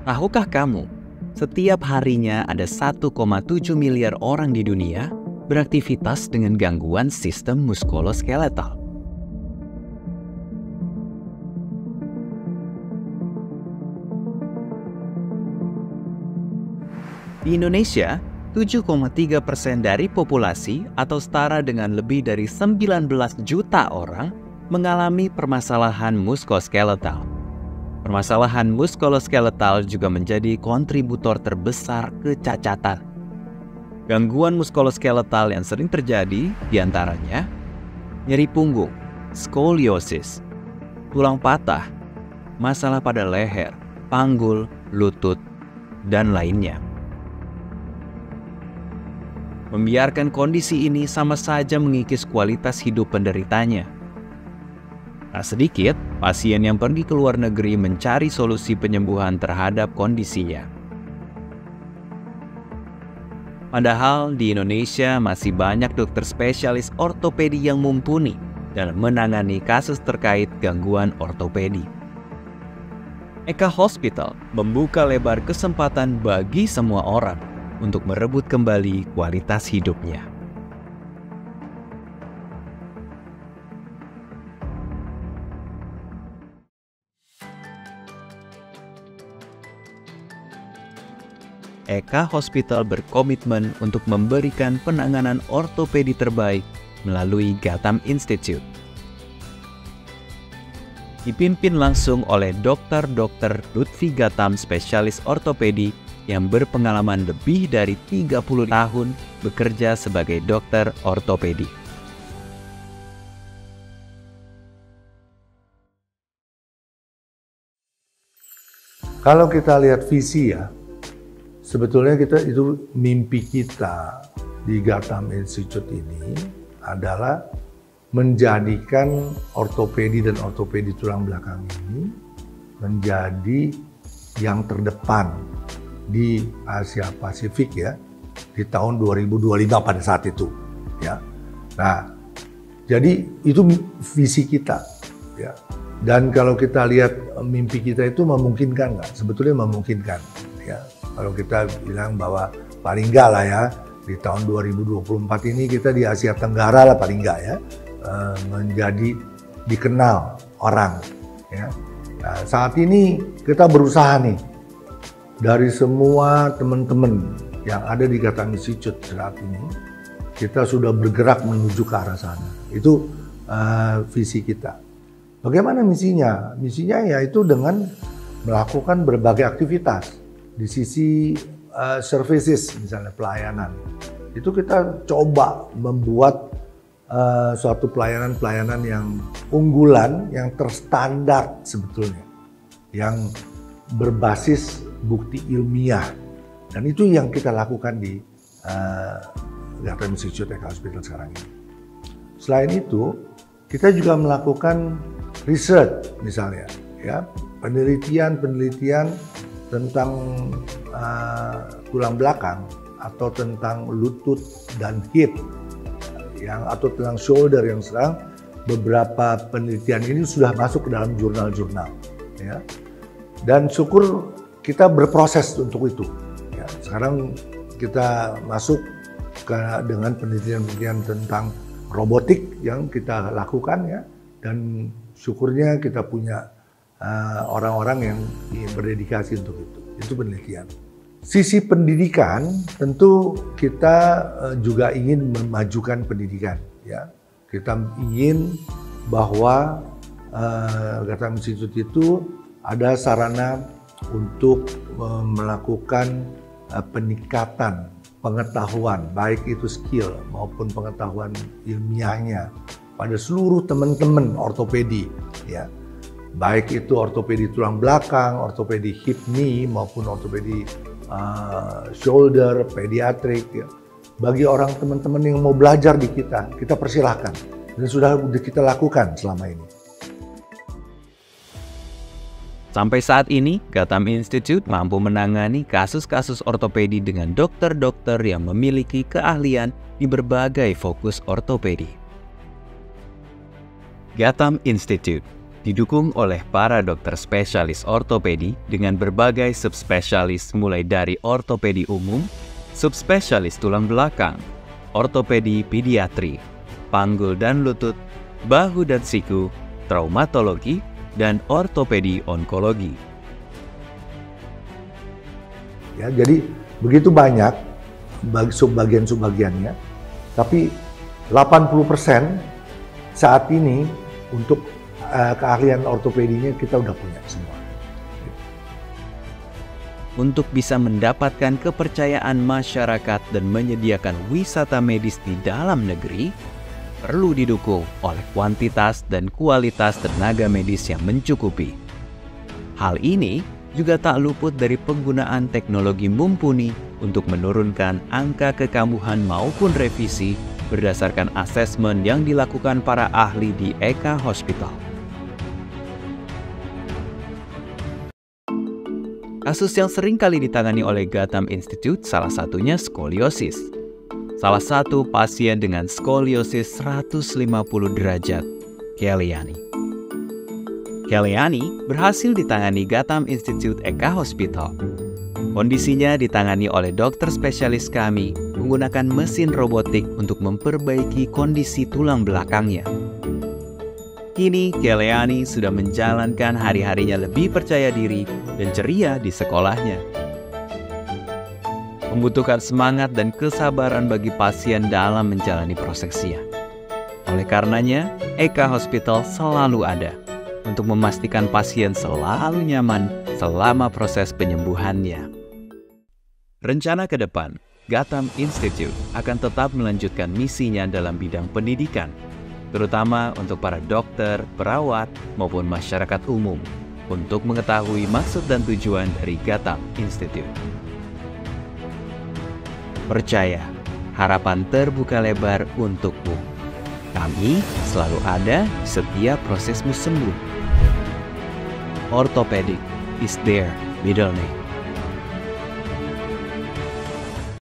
Tahukah kamu, setiap harinya ada 1,7 miliar orang di dunia beraktivitas dengan gangguan sistem muskuloskeletal. Di Indonesia, 7,3% dari populasi atau setara dengan lebih dari 19 juta orang mengalami permasalahan muskuloskeletal. Permasalahan muskuloskeletal juga menjadi kontributor terbesar kecacatan. Gangguan muskuloskeletal yang sering terjadi diantaranya nyeri punggung, skoliosis, tulang patah, masalah pada leher, panggul, lutut, dan lainnya. Membiarkan kondisi ini sama saja mengikis kualitas hidup penderitanya. Tak sedikit pasien yang pergi ke luar negeri mencari solusi penyembuhan terhadap kondisinya. Padahal di Indonesia masih banyak dokter spesialis ortopedi yang mumpuni dalam menangani kasus terkait gangguan ortopedi. Eka Hospital membuka lebar kesempatan bagi semua orang untuk merebut kembali kualitas hidupnya. Eka Hospital berkomitmen untuk memberikan penanganan ortopedi terbaik melalui Gatam Institute. Dipimpin langsung oleh Dr. Lutfi Gatam, spesialis ortopedi yang berpengalaman lebih dari 30 tahun bekerja sebagai dokter ortopedi. Kalau kita lihat visi ya, sebetulnya itu mimpi kita di Gatam Institute ini adalah menjadikan ortopedi dan ortopedi tulang belakang ini menjadi yang terdepan di Asia Pasifik ya, di tahun 2025 pada saat itu ya. Nah, jadi itu visi kita ya. Dan kalau kita lihat mimpi kita itu memungkinkan nggak? Sebetulnya memungkinkan ya. Kalau kita bilang bahwa paling nggak lah ya, di tahun 2024 ini kita di Asia Tenggara lah paling nggak ya, menjadi dikenal orang ya. Nah, saat ini kita berusaha nih, dari semua teman-teman yang ada di Gatam Institute saat ini, kita sudah bergerak menuju ke arah sana. Itu visi kita. Bagaimana misinya? Misinya yaitu dengan melakukan berbagai aktivitas. Di sisi services, misalnya pelayanan, itu kita coba membuat suatu pelayanan-pelayanan yang unggulan, yang terstandar sebetulnya, yang berbasis bukti ilmiah, dan itu yang kita lakukan di Gatam Institute Eka Hospital sekarang ini. Selain itu, kita juga melakukan research, misalnya, ya, penelitian tentang tulang belakang atau tentang lutut dan hip, atau tentang shoulder yang sekarang beberapa penelitian ini sudah masuk ke dalam jurnal-jurnal, ya. Dan syukur kita berproses untuk itu. Ya, sekarang kita masuk dengan penelitian-penelitian tentang robotik yang kita lakukan ya, dan syukurnya kita punya orang-orang yang berdedikasi untuk itu. Itu penelitian. Sisi pendidikan tentu kita juga ingin memajukan pendidikan ya. Kita ingin bahwa Gatam Institute itu ada sarana untuk melakukan peningkatan pengetahuan, baik itu skill maupun pengetahuan ilmiahnya pada seluruh teman-teman ortopedi ya. Baik itu ortopedi tulang belakang, ortopedi hip knee maupun ortopedi shoulder, pediatrik ya. Bagi orang teman-teman yang mau belajar di kita persilahkan. Dan sudah kita lakukan selama ini. Sampai saat ini, Gatam Institute mampu menangani kasus-kasus ortopedi dengan dokter-dokter yang memiliki keahlian di berbagai fokus ortopedi. Gatam Institute, didukung oleh para dokter spesialis ortopedi dengan berbagai subspesialis mulai dari ortopedi umum, subspesialis tulang belakang, ortopedi pediatri, panggul dan lutut, bahu dan siku, traumatologi, dan ortopedi onkologi. Ya, jadi begitu banyak subbagian-subbagiannya, tapi 80% saat ini untuk keahlian ortopedinya kita udah punya semua. Untuk bisa mendapatkan kepercayaan masyarakat dan menyediakan wisata medis di dalam negeri, perlu didukung oleh kuantitas dan kualitas tenaga medis yang mencukupi. Hal ini juga tak luput dari penggunaan teknologi mumpuni untuk menurunkan angka kekambuhan maupun revisi berdasarkan asesmen yang dilakukan para ahli di Eka Hospital. Kasus yang sering kali ditangani oleh Gotham Institute salah satunya skoliosis. Salah satu pasien dengan skoliosis 150 derajat, Kellyani. Kellyani berhasil ditangani Gotham Institute Eka Hospital. Kondisinya ditangani oleh dokter spesialis kami menggunakan mesin robotik untuk memperbaiki kondisi tulang belakangnya. Kini Kellyani sudah menjalankan hari-harinya lebih percaya diri dan ceria di sekolahnya. Membutuhkan semangat dan kesabaran bagi pasien dalam menjalani prosesia. Oleh karenanya, Eka Hospital selalu ada untuk memastikan pasien selalu nyaman selama proses penyembuhannya. Rencana ke depan, Gotham Institute akan tetap melanjutkan misinya dalam bidang pendidikan, terutama untuk para dokter, perawat, maupun masyarakat umum, untuk mengetahui maksud dan tujuan dari Gotham Institute. Percaya, harapan terbuka lebar untukmu. Kami selalu ada di setiap prosesmu sembuh. Orthopedic is their middle name.